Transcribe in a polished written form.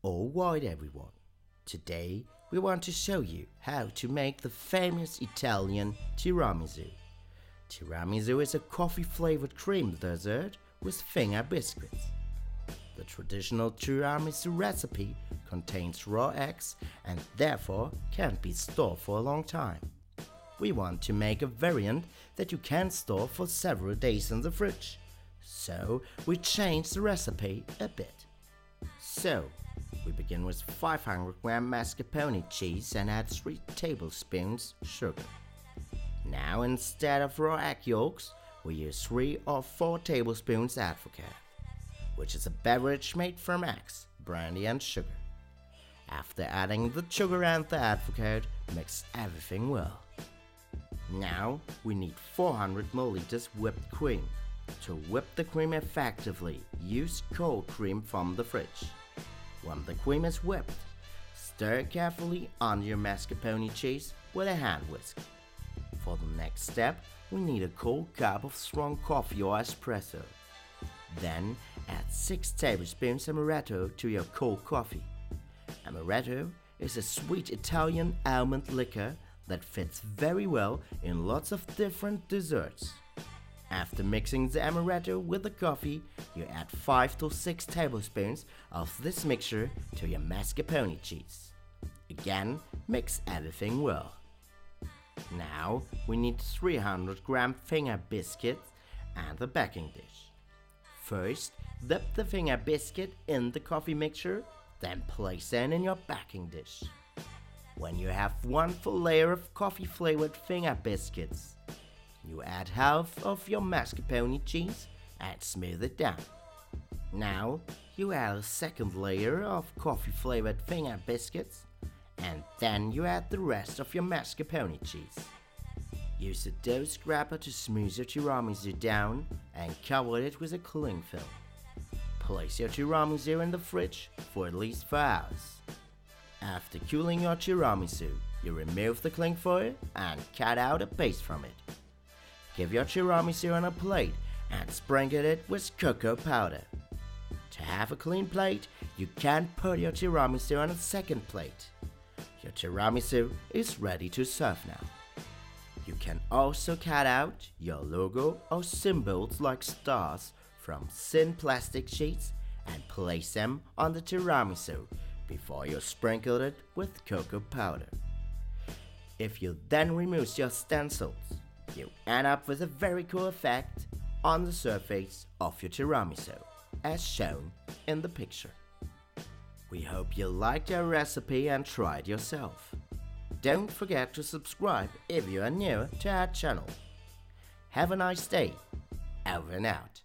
Alright everyone, today we want to show you how to make the famous Italian tiramisu. Tiramisu is a coffee-flavored cream dessert with finger biscuits. The traditional tiramisu recipe contains raw eggs and therefore can't be stored for a long time. We want to make a variant that you can store for several days in the fridge, so we change the recipe a bit. So, we begin with 500 gram mascarpone cheese and add 3 tablespoons sugar. Now instead of raw egg yolks, we use 3 or 4 tablespoons advocaat, which is a beverage made from eggs, brandy and sugar. After adding the sugar and the advocaat, mix everything well. Now we need 400 ml whipped cream. To whip the cream effectively, use cold cream from the fridge. When the cream is whipped, stir carefully on your mascarpone cheese with a hand whisk. For the next step, we need a cold cup of strong coffee or espresso. Then add 6 tablespoons amaretto to your cold coffee. Amaretto is a sweet Italian almond liquor that fits very well in lots of different desserts. After mixing the amaretto with the coffee, you add 5 to 6 tablespoons of this mixture to your mascarpone cheese. Again, mix everything well. Now we need 300 gram finger biscuits and a baking dish. First, dip the finger biscuit in the coffee mixture, then place them in your baking dish. When you have one full layer of coffee-flavored finger biscuits, you add half of your mascarpone cheese and smooth it down. Now you add a second layer of coffee-flavored finger biscuits, and then you add the rest of your mascarpone cheese. Use a dough scraper to smooth your tiramisu down and cover it with a cling film. Place your tiramisu in the fridge for at least 4 hours. After cooling your tiramisu, you remove the cling foil and cut out a base from it. Give your tiramisu on a plate and sprinkle it with cocoa powder. To have a clean plate, you can put your tiramisu on a second plate. Your tiramisu is ready to serve now. You can also cut out your logo or symbols like stars from thin plastic sheets and place them on the tiramisu before you sprinkle it with cocoa powder. If you then remove your stencils, you end up with a very cool effect on the surface of your tiramisu, as shown in the picture. We hope you liked our recipe and tried yourself. Don't forget to subscribe if you are new to our channel. Have a nice day. Over and out.